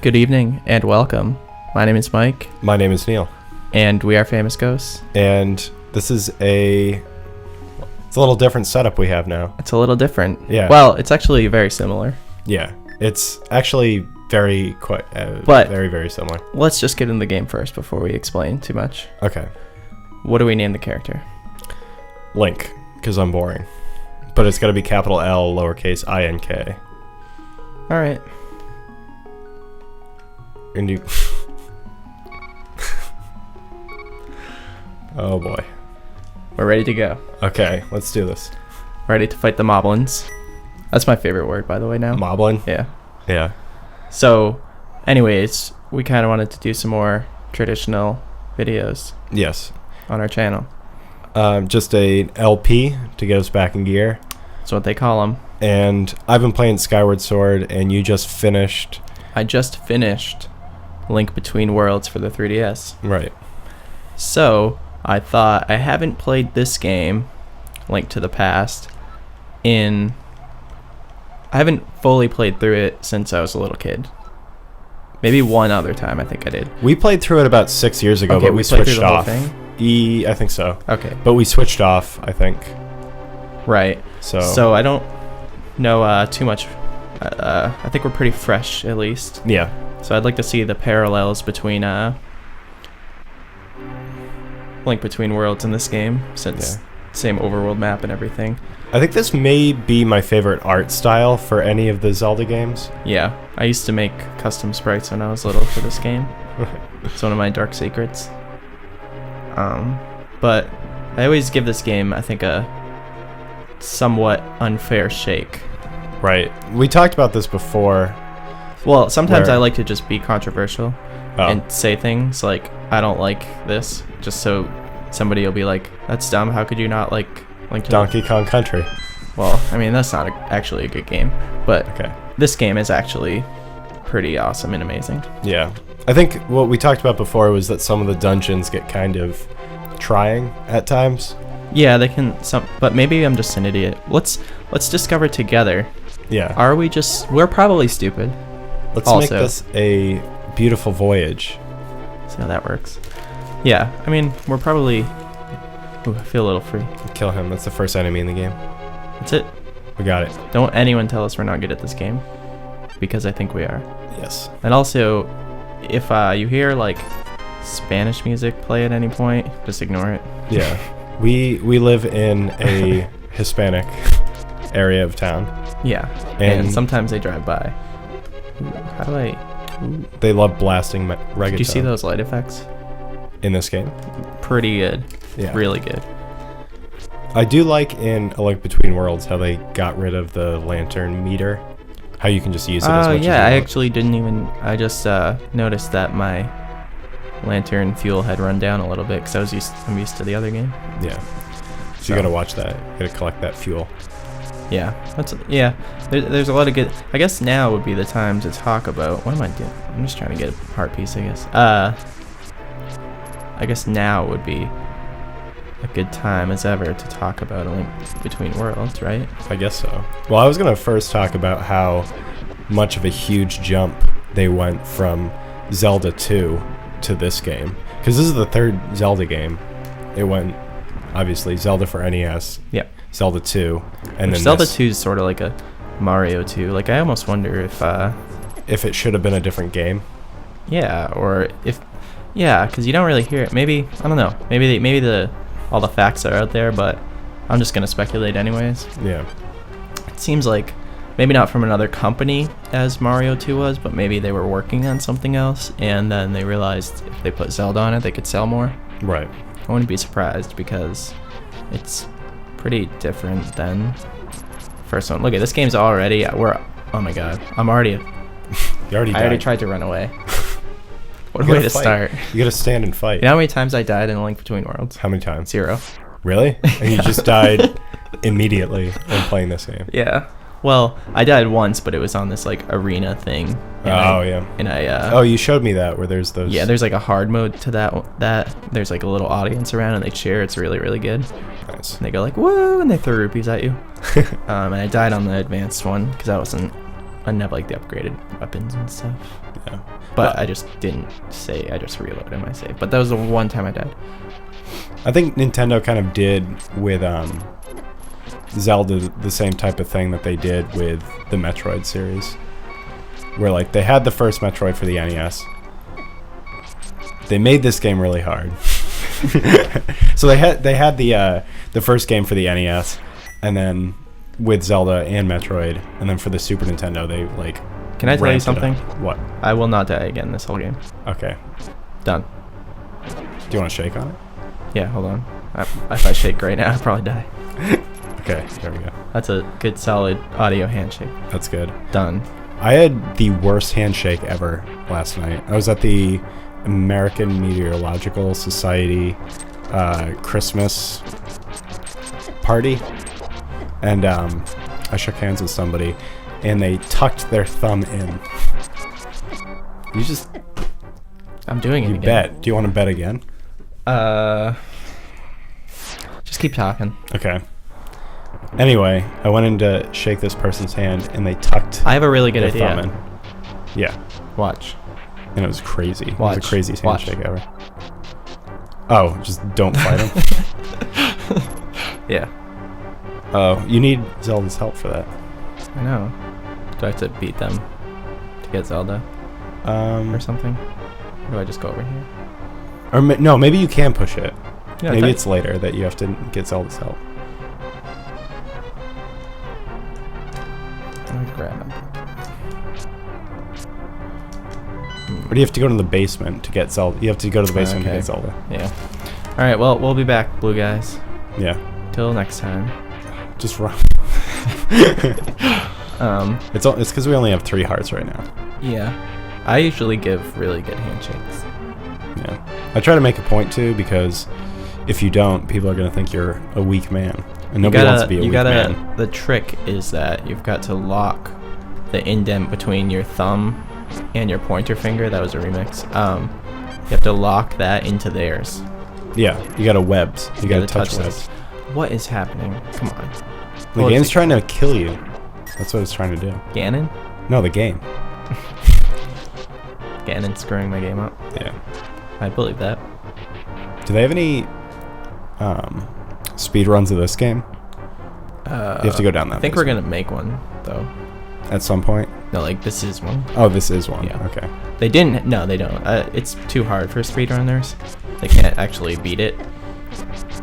Good evening and welcome. My name is Mike. My name is Neil. And we are Famous Ghosts. And this is it's a little different setup we have now. It's a little different. Yeah. Well, it's actually very similar. Yeah. It's actually very similar. Let's just get in the game first before we explain too much. Okay. What do we name the character? Link, because I'm boring. But it's got to be capital L, lowercase I-N-K. All right. And you... Oh boy. We're ready to go. Okay, let's do this. Ready to fight the moblins. That's my favorite word, by the way, now. Moblin? Yeah. Yeah. So, anyways, we kind of wanted to do some more traditional videos. Yes. On our channel. Just a LP to get us back in gear. That's what they call them. And I've been playing Skyward Sword, and you just finished... I just finished Link Between Worlds for the 3DS. Right. So, I thought I haven't played this game, Link to the Past, I haven't fully played through it since I was a little kid. Maybe one other time I think I did. We played through it about 6 years ago, Okay, but we played through switched the whole off. thing? I think so. Okay. But we switched off, I think. Right. So I don't know too much. I think we're pretty fresh, at least. Yeah. So I'd like to see the parallels between Link Between Worlds in this game, since same overworld map and everything. I think this may be my favorite art style for any of the Zelda games. Yeah, I used to make custom sprites when I was little for this game. It's one of my dark secrets. But I always give this game, I think, a somewhat unfair shake. Right. We talked about this before. Well, sometimes I like to just be controversial Oh. and say things like, I don't like this, just so somebody will be like, that's dumb, how could you not like Link to Donkey Kong Country. Well, I mean, that's not actually a good game, but Okay. this game is actually pretty awesome and amazing. Yeah. I think what we talked about before was that some of the dungeons get kind of trying at times. Yeah, they can, but maybe I'm just an idiot. Let's discover together. Yeah. We're probably stupid. Let's also make this a beautiful voyage. See how that works. Yeah, I mean, we're probably... Ooh, I feel a little free. Kill him. That's the first enemy in the game. That's it. We got it. Don't anyone tell us we're not good at this game, because I think we are. Yes. And also, if you hear like Spanish music play at any point, just ignore it. Yeah. We live in a Hispanic area of town. Yeah. And sometimes they drive by. Ooh, how do I... Ooh. They love blasting reggaeton. Did you see those light effects? In this game? Pretty good. Yeah. Really good. I do like in A Link Between Worlds how they got rid of the lantern meter. How you can just use it as much as you I want. actually didn't even... I just noticed that my lantern fuel had run down a little bit because I'm used to the other game. Yeah. So you gotta watch that. You gotta collect that fuel. Yeah. There's a lot of good... I guess now would be the time to talk about... What am I doing? I'm just trying to get a heart piece, I guess. I guess now would be a good time as ever to talk about A Link Between Worlds, right? I guess so. Well, I was gonna first talk about how much of a huge jump they went from Zelda 2 to this game. Because this is the third Zelda game. It went, obviously, Zelda for NES. Yep. Zelda 2. And then Zelda 2 is sort of like a Mario 2. Like, I almost wonder if it should have been a different game. Yeah, or if... Yeah, because you don't really hear it. Maybe, I don't know. Maybe all the facts are out there, but I'm just going to speculate anyways. Yeah. It seems like maybe not from another company as Mario 2 was, but maybe they were working on something else, and then they realized if they put Zelda on it, they could sell more. Right. I wouldn't be surprised because it's pretty different than the first one. Look at this game's already... Oh my god. I'm already... You already died. I already tried to run away. What a way to start. You gotta stand and fight. You know how many times I died in A Link Between Worlds? How many times? 0. Really? And you just died immediately when playing this game? Yeah. Well, I died once, but it was on this like arena thing. Yeah. And I oh, you showed me that where there's those. Yeah, there's like a hard mode to that. There's like a little audience around and they cheer. It's really, really good. Nice. And they go like, whoa, and they throw rupees at you. And I died on the advanced one because I wasn't and have like the upgraded weapons and stuff. Yeah. But I just didn't say. I just reloaded my save. But that was the one time I died. I think Nintendo kind of did with Zelda the same type of thing that they did with the Metroid series, where like they had the first Metroid for the NES. They made this game really hard. So they had the first game for the NES, and then with Zelda and Metroid, and then for the Super Nintendo they like. Can I tell you something? What? I will not die again this whole game. Okay. Done. Do you want to shake on it? Yeah, hold on. If I shake right now, I'll probably die. Okay, there we go. That's a good, solid audio handshake. That's good. Done. I had the worst handshake ever last night. I was at the American Meteorological Society Christmas party, and I shook hands with somebody, and they tucked their thumb in. You just... I'm doing it You again. bet. Do you want to bet again? Just keep talking. Okay. Anyway, I went in to shake this person's hand, and they tucked I have a really good their idea. thumb in. Yeah. Watch. And it was crazy. It was Watch. the craziest Watch. handshake ever. Oh, just don't fight him. Yeah. Oh, you need Zelda's help for that. I know. Do I have to beat them to get Zelda or something? Or do I just go over here? Or no, maybe you can push it. Yeah, Maybe it's later that you have to get Zelda's help. Let me grab him. Or do you have to go to the basement to get Zelda? You have to go to the basement to Okay. get Zelda. Yeah. All right. Well, we'll be back, blue guys. Yeah. Till next time. Just run. Um. It's because we only have 3 hearts right now. Yeah. I usually give really good handshakes. Yeah. I try to make a point to, because if you don't, people are gonna think you're a weak man, and nobody wants to be a weak man. The trick is that you've got to lock the indent between your thumb and your pointer finger. That was a remix. You have to lock that into theirs. Yeah, you gotta webs. You gotta touch this. webs. What is happening? Come on. The Well, game's it's- trying to kill you. That's what it's trying to do. Ganon? No, the game. Ganon screwing my game up. Yeah. I believe that. Do they have any speed runs of this game? You have to go down that. I think we're basement gonna make one though. at some point. No, like this is one. Oh, this is one. Yeah. Okay. They didn't. No, they don't. It's too hard for speedrunners. They can't actually beat it.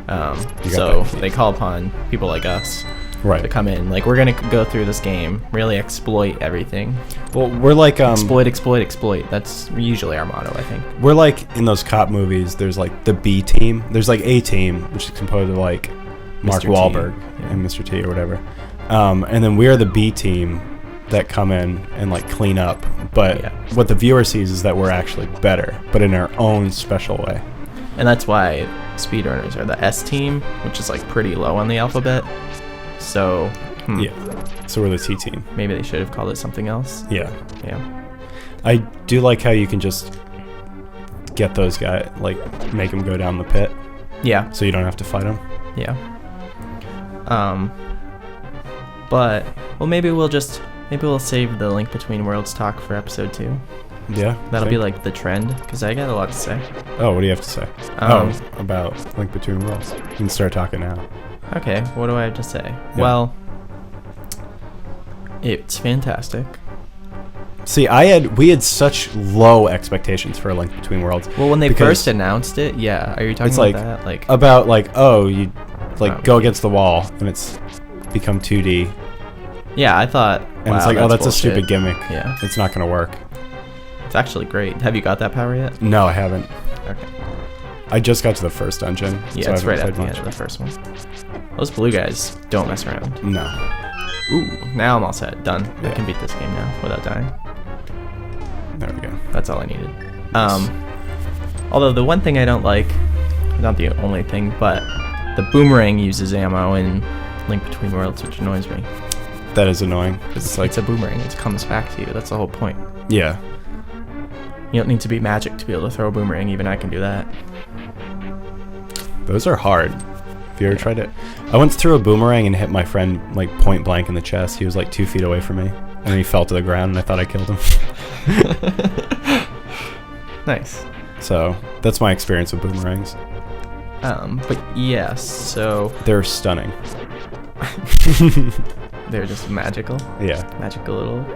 So that. they call upon people like us to Right. come in. Like, we're gonna go through this game, really exploit everything. Well, we're like Exploit, exploit, exploit. That's usually our motto, I think. we're like in those cop movies. There's like the B team. There's like A team, which is composed of like Mark Mr. T, Wahlberg yeah. and Mr. T or whatever. And then we're the B team that come in and like clean up. But Yeah. what the viewer sees is that we're actually better, but in our own special way. And that's why speedrunners are the S team, which is like pretty low on the alphabet. So, Yeah. So we're the T team. maybe they should have called it something else. Yeah. Yeah. I do like how you can just get those guys, like make them go down the pit, Yeah. so you don't have to fight them. Yeah. But well, maybe we'll save the Link Between Worlds talk for episode 2. Yeah. That'll okay. be like the trend, because I got a lot to say. Oh, what do you have to say? About Link Between Worlds. You can start talking now. Okay, what do I have to say? Yeah. Well, it's fantastic. See, we had such low expectations for A Link Between Worlds. Well, when they Because first announced it, yeah. Are you talking it's about like that? Like, about like, oh, you like Oh. go against the wall and it's become 2D, yeah, I thought. and it's like, oh, that's a bullshit. stupid gimmick. Yeah, It's not gonna work. it's actually great. Have you got that power yet? No, I haven't. Okay. I just got to the first dungeon. Yeah, so I it's haven't right at played the much. end of the first one. Those blue guys don't mess around. No. Ooh, now I'm all set. Done. I Yeah. can beat this game now without dying. There we go. That's all I needed. Although the one thing I don't like, not the only thing, but the boomerang uses ammo in Link Between Worlds, which annoys me. That is annoying. It's like, It's a boomerang. It comes back to you. That's the whole point. yeah. You don't need to be magic to be able to throw a boomerang. Even I can do that. Those are hard. Have you ever tried it? I once threw a boomerang and hit my friend like point blank in the chest. He was like 2 feet away from me. And he fell to the ground, and I thought I killed him. Nice. So that's my experience with boomerangs. But yes, so They're stunning. they're just magical. Yeah. Magical little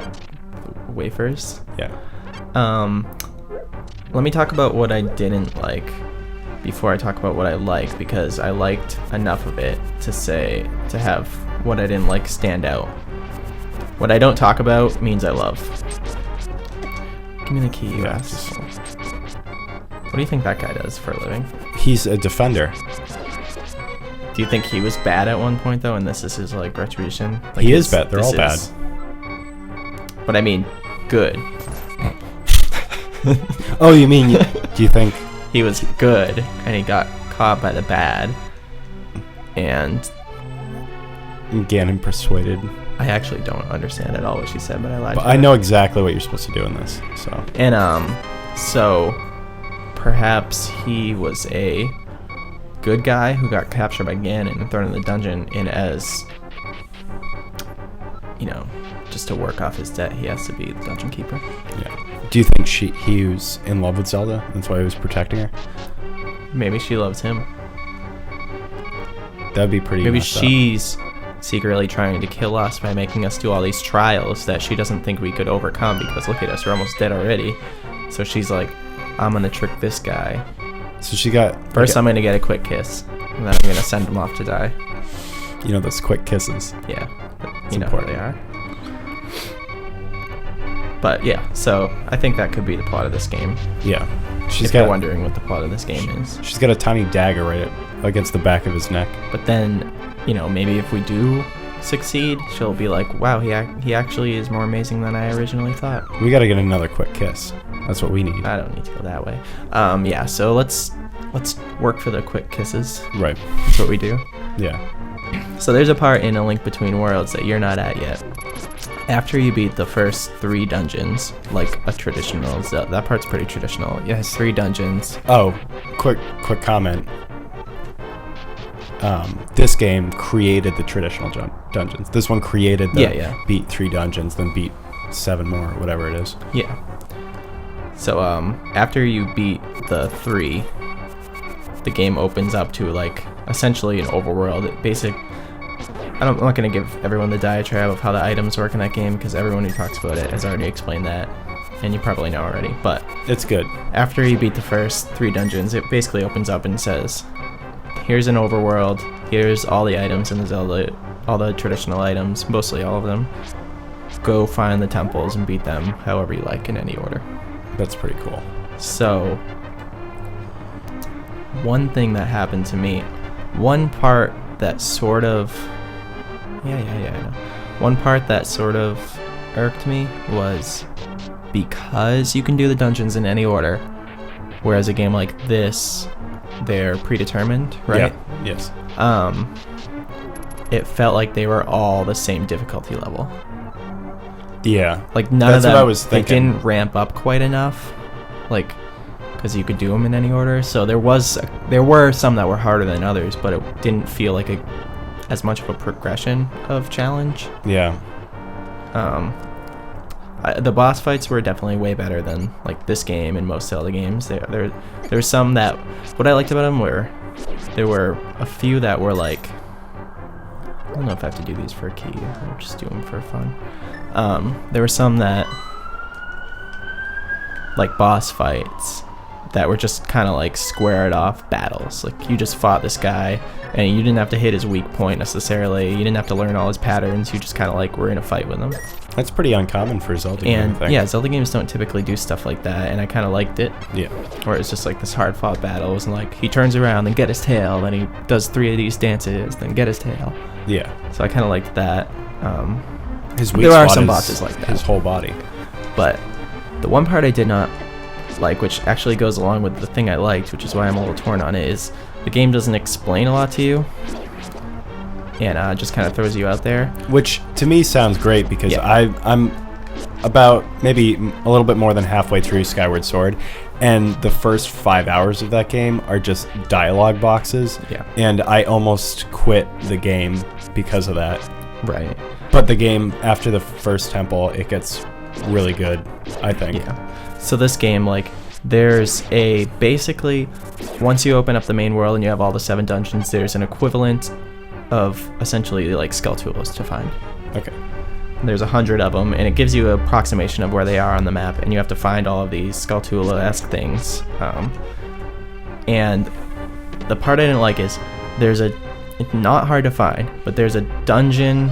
wafers. Yeah. Let me talk about what I didn't like before I talk about what I like, because I liked enough of it to have what I didn't like stand out. What I don't talk about means I love. Give me the key, you asshole. What do you think that guy does for a living? He's a defender. Do you think he was bad at one point though, and this is his like retribution? Like He is bad. They're all bad. But I mean, good. Oh, you mean? Do you think? He was good, and he got caught by the bad, and Ganon persuaded. I actually don't understand at all what she said, but I lied. But I know exactly what you're supposed to do in this. So. And so perhaps he was a good guy who got captured by Ganon and thrown in the dungeon, and as you know, just to work off his debt, he has to be the dungeon keeper. Yeah. Do you think he was in love with Zelda? That's why he was protecting her. Maybe she loves him. That'd be pretty. Maybe messed up. she's secretly trying to kill us by making us do all these trials that she doesn't think we could overcome, because look at us, we're almost dead already. So she's like, I'm gonna trick this guy. So she got First, I'm gonna get a quick kiss, and then I'm gonna send him off to die. You know those quick kisses. Yeah, It's you know important. how they are. But yeah, so I think that could be the plot of this game. Yeah. If you're wondering what the plot of this game is. She's got a tiny dagger right against the back of his neck. But then, you know, maybe if we do succeed, she'll be like, wow, he actually is more amazing than I originally thought. We got to get another quick kiss. That's what we need. I don't need to go that way. Yeah, so let's work for the quick kisses. Right. That's what we do. Yeah. So there's a part in A Link Between Worlds that you're not at yet. After you beat the first 3 dungeons, like a traditional Zelda, that part's pretty traditional. It has 3 dungeons. Oh, quick comment. This game created the traditional dungeons. This one created the beat 3 dungeons, then beat 7 more, or whatever it is. Yeah. So after you beat the 3, the game opens up to like essentially an overworld. I'm not going to give everyone the diatribe of how the items work in that game, because everyone who talks about it has already explained that, and you probably know already. But it's good. After you beat the first 3 dungeons, it basically opens up and says, here's an overworld, here's all the items in the Zelda, all the traditional items, mostly all of them. Go find the temples and beat them however you like in any order. That's pretty cool. So, one thing that happened to me, one part that sort of one part that sort of irked me was because you can do the dungeons in any order, whereas a game like this, they're predetermined, right? Yeah. Yes. It felt like they were all the same difficulty level. Yeah. Like none That's of them, what I was thinking. They didn't ramp up quite enough, like, because you could do them in any order. So there were some that were harder than others, but it didn't feel like as much of a progression of challenge. Yeah. The boss fights were definitely way better than like this game and most Zelda games. There's some that, what I liked about them were, there were a few that were like, I don't know if I have to do these for a key or just do them for fun. There were some that, like boss fights, that were just kind of like squared off battles. Like you just fought this guy and you didn't have to hit his weak point necessarily. You didn't have to learn all his patterns. You just kind of like were in a fight with him. That's pretty uncommon for a Zelda game, I think. Yeah, Zelda games don't typically do stuff like that, and I kind of liked it. Yeah. Where it's just like this hard fought battle. It wasn't like he turns around, then get his tail, then he does 3 of these dances, then get his tail. Yeah. So I kind of liked that. There are some bosses like that. His whole body. But the one part I did not like, which actually goes along with the thing I liked, which is why I'm a little torn on it, is the game doesn't explain a lot to you, and just kind of throws you out there. Which to me sounds great, because I'm about maybe a little bit more than halfway through Skyward Sword, and the first 5 hours of that game are just dialogue boxes. Yeah. And I almost quit the game because of that. Right. But the game, after the first temple, it gets really good, I think. Yeah. So this game, like, there's a basically, once you open up the main world and you have all the 7 dungeons, there's an equivalent of essentially like Skulltulas to find. Okay. There's 100 of them, and it gives you an approximation of where they are on the map, and you have to find all of these Skulltula-esque things. And the part I didn't like is it's not hard to find, but there's a dungeon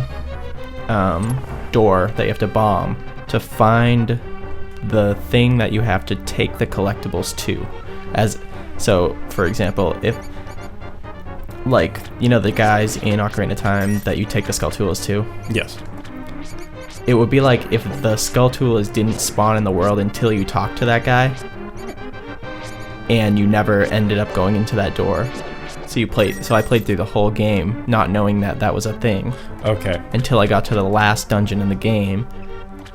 door that you have to bomb to find the thing that you have to take the collectibles to. So, for example, if, like, you know the guys in Ocarina of Time that you take the Skulltulas to? Yes. It would be like if the Skulltulas didn't spawn in the world until you talked to that guy, and you never ended up going into that door. So I played through the whole game not knowing that that was a thing. Okay. Until I got to the last dungeon in the game,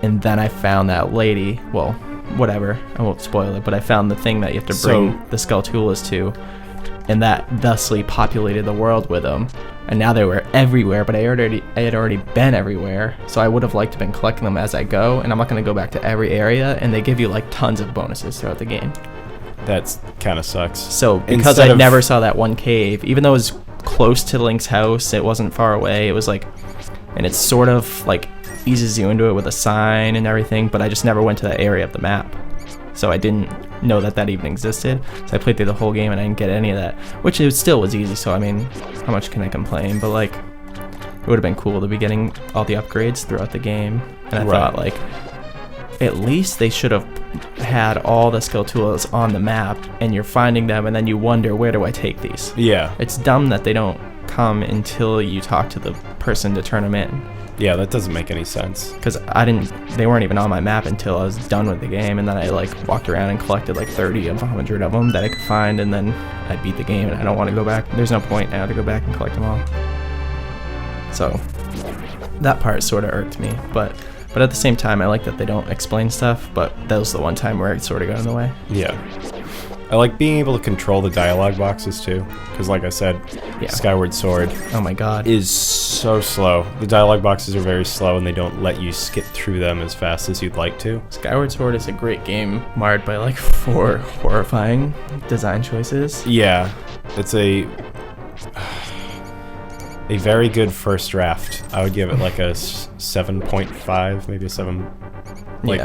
and then I found that lady. Well, whatever. I won't spoil it, but I found the thing that you have to bring the Skulltulas to, and that thusly populated the world with them. And now they were everywhere, but I had already been everywhere, so I would have liked to have been collecting them as I go, and I'm not going to go back to every area, and they give you like tons of bonuses throughout the game. That's kind of sucks. So because I never saw that one cave, even though it was close to Link's house, it wasn't far away, it was like, and it's sort of like eases you into it with a sign and everything, but I just never went to that area of the map. So I didn't know that that even existed. So I played through the whole game and I didn't get any of that, which it still was easy. So I mean, how much can I complain? But like, it would have been cool to be getting all the upgrades throughout the game. And I thought like, at least they should have had all the Skulltulas on the map, and you're finding them, and then you wonder, where do I take these? Yeah. It's dumb that they don't come until you talk to the person to turn them in. Yeah, that doesn't make any sense. Because they weren't even on my map until I was done with the game, and then I like walked around and collected like 30 of 100 of them that I could find, and then I beat the game, and I don't want to go back. There's no point now to go back and collect them all. So that part sort of irked me, but at the same time, I like that they don't explain stuff, but that was the one time where it sort of got in the way. Yeah. I like being able to control the dialogue boxes too, because like I said, Skyward Sword is so slow. The dialogue boxes are very slow, and they don't let you skip through them as fast as you'd like to. Skyward Sword is a great game, marred by like 4 horrifying design choices. Yeah, it's a very good first draft. I would give it like a 7.5, maybe a 7. Like,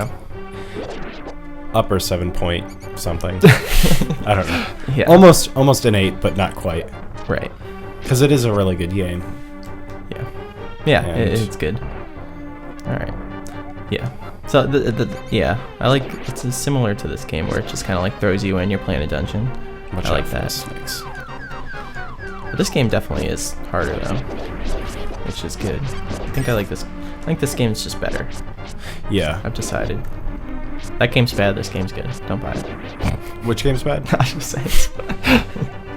upper 7 point something. I don't know. Yeah. Almost an 8, but not quite. Right. Because it is a really good game. Yeah. Yeah, it's good. All right. Yeah. So I like it's similar to this game where it just kind of like throws you in. You're playing a dungeon. I like that. But this game definitely is harder though, which is good. I think I like this. I think this game's just better. Yeah. I've decided. That game's bad, this game's good. Don't buy it. Which game's bad? I just say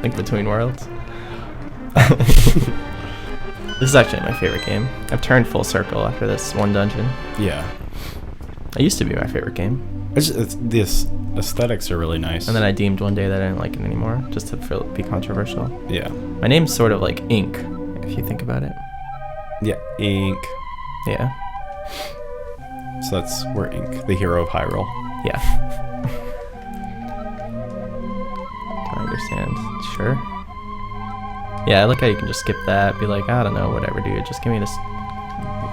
Link Between Worlds. This is actually my favorite game. I've turned full circle after this one dungeon. Yeah. It used to be my favorite game. This aesthetics are really nice. And then I deemed one day that I didn't like it anymore, just to be controversial. Yeah. My name's sort of like Ink, if you think about it. Yeah, Ink. Yeah. So we're Ink, the hero of Hyrule. Yeah. Don't understand. Sure. Yeah, I like how you can just skip that, be like, I don't know, whatever, dude. Just give me this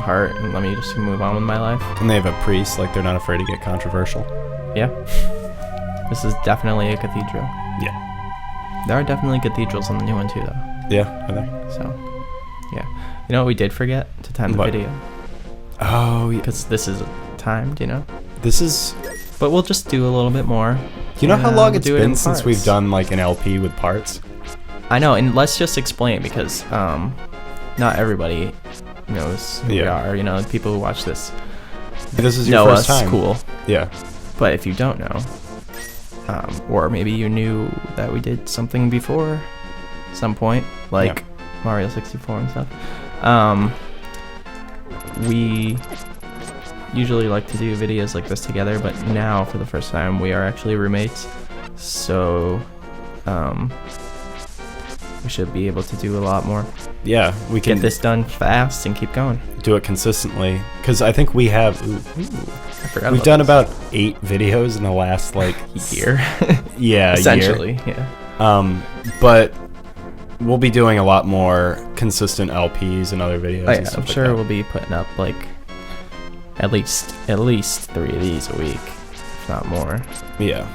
heart and let me just move on with my life. And they have a priest, like they're not afraid to get controversial. Yeah. This is definitely a cathedral. Yeah. There are definitely cathedrals on the new one too, though. Yeah, are there? So, yeah. You know what we did forget? To time the video. Oh, yeah. Because this is timed, you know? This is... But we'll just do a little bit more. You know how long it's been since we've done like an LP with parts? I know, and let's just explain, because not everybody knows who we are. You know, people who watch this is your first time. Cool. Yeah. But if you don't know, or maybe you knew that we did something before, some point, like Mario 64 and stuff, we usually like to do videos like this together, but now for the first time we are actually roommates. So we should be able to do a lot more. Yeah, we can Get this done fast and keep going. do it consistently. Because I think we have... I forgot we've about done this. about 8 videos in the last, like... year. Yeah, Essentially, year. yeah. But we'll be doing a lot more consistent LPs and other videos. Oh, and yeah, stuff I'm like sure that. we'll be putting up like at least 3 of these a week, if not more. Yeah.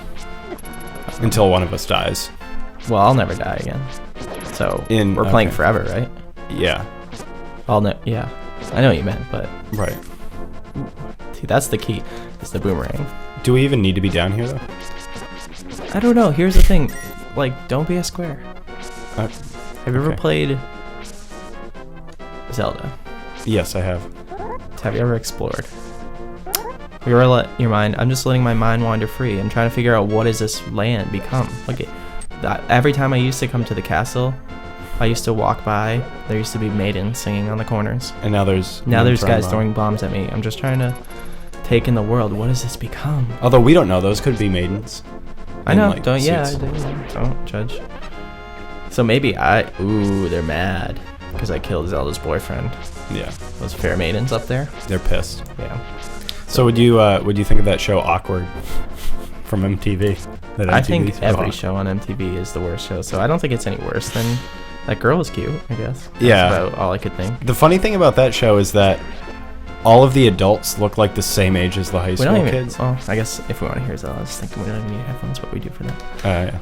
Until one of us dies. Well, I'll never die again. So we're playing okay. forever, right? Yeah. Yeah. I know what you meant, but Right. see, that's the key. Is the boomerang. Do we even need to be down here, though? I don't know. Here's the thing. Like, don't be a square. Uh, Have you ever okay. played Zelda? Yes, I have. Have you ever explored? Have you ever let your mind... I'm just letting my mind wander free. I'm trying to figure out what does this land become. Look at that. Every time I used to come to the castle, I used to walk by. There used to be maidens singing on the corners. And now there's... Now there's guys bombs. throwing bombs at me. I'm just trying to take in the world. What does this become? Although we don't know. Those could be maidens. I in, know. like, Don't... Yeah, suits. don't judge. So maybe Ooh, they're mad. Because I killed Zelda's boyfriend. Yeah. Those fair maidens up there. They're pissed. Yeah. So would you think of that show Awkward from MTV? That I MTV think threw every on? show on MTV is the worst show, so I don't think it's any worse than that girl was cute, I guess. That's Yeah. about all I could think. The funny thing about that show is that all of the adults look like the same age as the high We school don't even. kids. Well, I guess if we want to hear Zelda, I was thinking we don't even need headphones, but we do for that.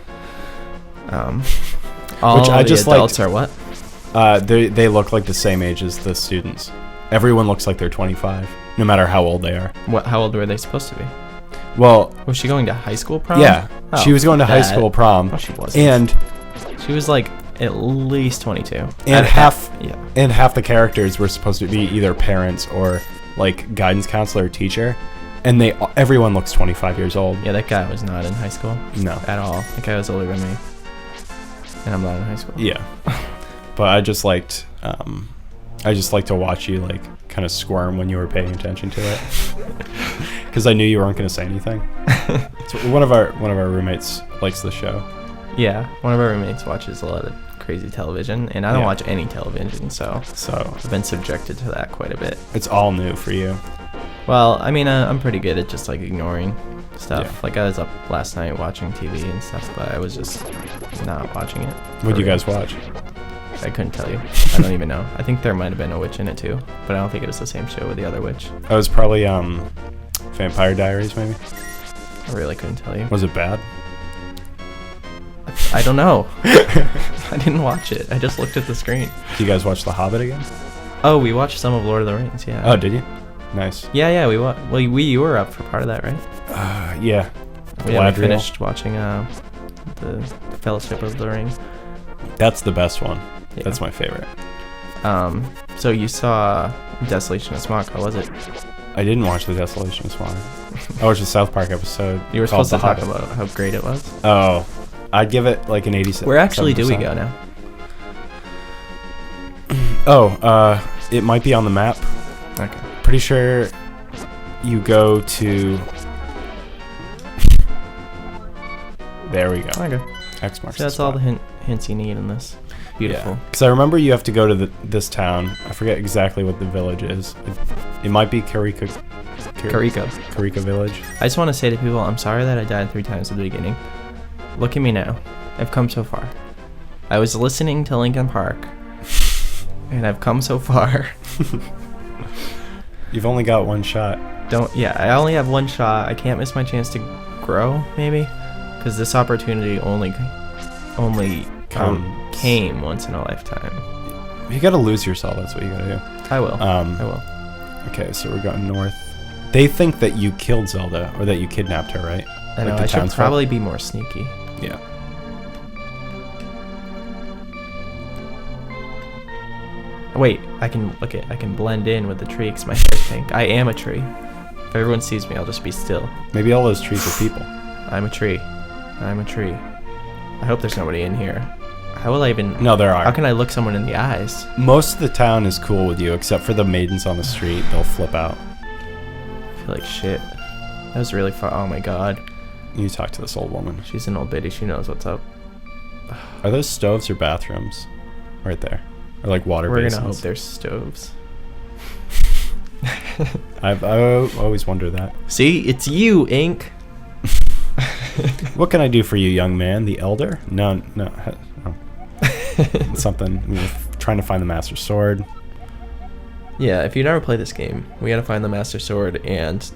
Yeah. All Which I the just adults liked. are what? They look like the same age as the students. Everyone looks like they're 25, no matter how old they are. What? How old were they supposed to be? Well, Was she going to high school prom? yeah, Oh, she was going to high that. school prom, No, she wasn't. and She was like at least 22. and half Yeah. and half the characters were supposed to be either parents or like guidance counselor or teacher, and everyone looks 25 years old. Yeah, that guy was not in high school No. at all. That guy was older than me, and I'm not in high school. Yeah, but I just liked to watch you like kind of squirm when you were paying attention to it, because I knew you weren't going to say anything. So one of our roommates likes the show. Yeah, one of our roommates watches a lot of crazy television, and I don't Yeah. watch any television, so So I've been subjected to that quite a bit. it's all new for you. Well, I mean, I'm pretty good at just like ignoring stuff. Yeah. Like I was up last night watching TV and stuff, but I was just not watching it. What'd you For real. guys watch? I couldn't tell you. I don't even know. I think there might have been a witch in it too, but I don't think it was the same show with the other witch. It was probably Vampire Diaries, maybe. I really couldn't tell you. Was it bad? I don't know. I didn't watch it. I just looked at the screen. Do you guys watch The Hobbit again? Oh, we watched some of Lord of the Rings. Yeah. Oh, did you? Nice. Yeah. We well, you were up for part of that, right? Yeah. We Galadriel. finished watching the Fellowship of the Ring. That's the best one. Yeah. That's my favorite. So you saw Desolation of Smaug. How was it? I didn't watch The Desolation of Smaug. I watched the South Park episode. You were called supposed to The talk Hobbit. about how great it was. Oh, I'd give it like an 87. Where actually do we go now? Oh, it might be on the map. Okay. Pretty sure you go to. There we go. Okay. X marks. So that's all the hints you need in this. Beautiful. Because I remember you have to go to this town. I forget exactly what the village is. It might be Karika Village. I just want to say to people, I'm sorry that I died 3 times at the beginning. Look at me now. I've come so far. I was listening to Linkin Park, and I've come so far. You've only got one shot. I only have one shot. I can't miss my chance to grow, maybe, because this opportunity only came once in a lifetime. You gotta lose yourself. That's what you gotta do. I will. I Um, will. Okay, so we're going north. They think that you killed Zelda or that you kidnapped her, right? I know. the I should townsfolk? probably be more sneaky. Yeah. Wait, I can blend in with the tree because my hair's pink. I am a tree. If everyone sees me, I'll just be still. Maybe all those trees are people. I'm a tree. I'm a tree. I hope there's nobody in here. How will I even... No, there are. How can I look someone in the eyes? Most of the town is cool with you, except for the maidens on the street. They'll flip out. I feel like shit. That was really far. Oh my god. You talk to this old woman. She's an old biddy. She knows what's up. Are those stoves or bathrooms? Right there. Or like water We're basins? gonna hope there's stoves. I always wonder that. See, it's you, Ink. What can I do for you, young man? The elder? No. Something. We're trying to find the master sword. Yeah, if you never play this game, we gotta find the master sword and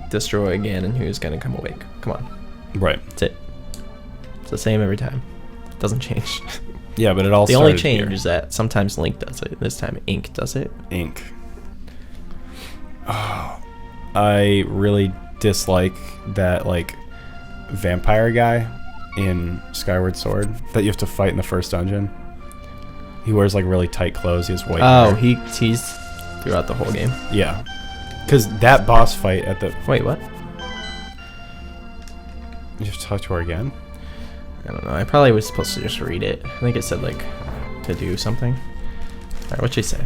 destroy Ganon, who's gonna come awake. Come on. Right. That's it. It's the same every time. Doesn't change. Yeah, but it all The only started change here. is that sometimes Link does it. This time Ink does it. Ink. Oh, I really dislike that like vampire guy in Skyward Sword that you have to fight in the first dungeon. He wears like really tight clothes. He has white Oh, hair. he's throughout the whole game. Yeah, because that boss fight at the. Wait, what? You have to talk to her again. I don't know. I probably was supposed to just read it. I think it said like to do something. All right, what'd she say?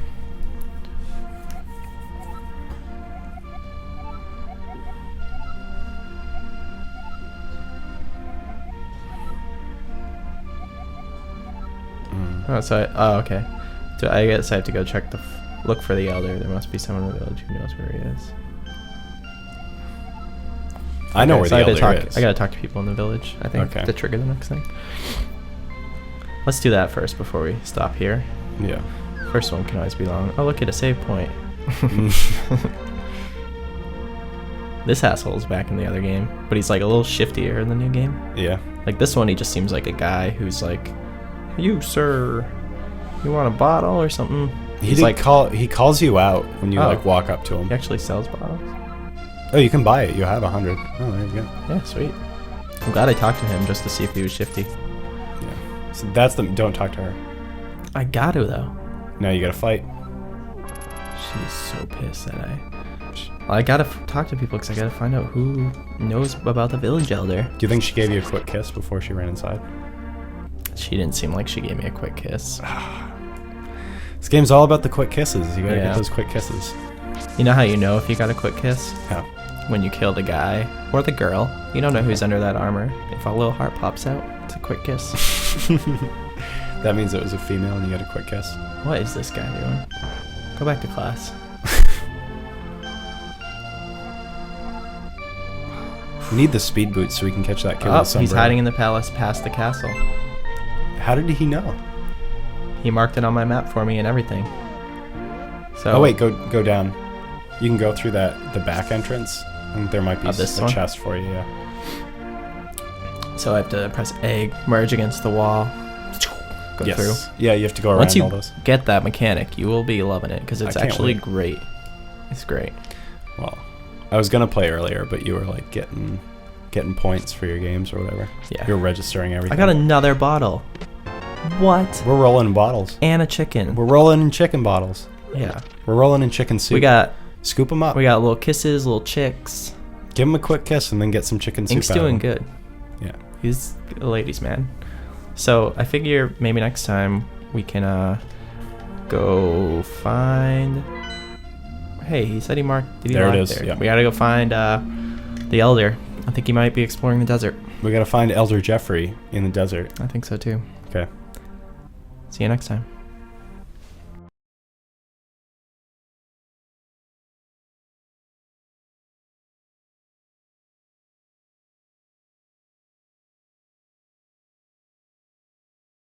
Oh, okay. So I guess I have to go check look for the elder. There must be someone in the village who knows where he is. I know Okay, where so the I elder gotta talk, is. I gotta talk to people in the village, I think, Okay. to trigger the next thing. Let's do that first before we stop here. Yeah. First one can always be long. Oh, look at a save point. This asshole's back in the other game, but he's like a little shiftier in the new game. Yeah. Like this one, he just seems like a guy who's like, "You sir, you want a bottle or something?" He's like he calls you out when you Oh. like walk up to him. He actually sells bottles. Oh, you can buy it. You have 100. Oh, there you go. Yeah, sweet. I'm glad I talked to him just to see if he was shifty. Yeah. So that's the. Don't talk to her. I got to though. Now you gotta fight. She's so pissed that I gotta talk to people because I gotta find out who knows about the village elder. Do you think she gave you a quick kiss before she ran inside? She didn't seem like she gave me a quick kiss. This game's all about the quick kisses. You gotta Yeah. get those quick kisses. You know how you know if you got a quick kiss? Yeah. When you kill the guy or the girl. You don't know who's under that armor. If a little heart pops out, it's a quick kiss. That means it was a female and you got a quick kiss. What is this guy doing? Go back to class. We need the speed boots so we can catch that kid with Oh, the sombrero. he's hiding in the palace past the castle. How did he know? He marked it on my map for me and everything. So Oh wait, go down. You can go through the back entrance. And there might be this a one? chest for you. Yeah. So I have to press A, merge against the wall, go Yes. through. Yeah, you have to go around Once you all those. get that mechanic, you will be loving it because it's I can't actually wait. great. It's great. Well, I was gonna play earlier, but you were like getting points for your games or whatever. Yeah. You're registering everything. I got another bottle. What? We're rolling in bottles. And a chicken. We're rolling in chicken bottles. Yeah. We're rolling in chicken soup. We got Scoop them up. little kisses, little chicks. Give him a quick kiss and then get some chicken soup. Ink's out of doing him. good. Yeah. He's a ladies' man. So I figure maybe next time we can go find. Hey, he said he marked. Did he There it mark is, there? yeah. We gotta go find the elder. I think he might be exploring the desert. We gotta find Elder Jeffrey in the desert. I think so too. Okay. See you next time.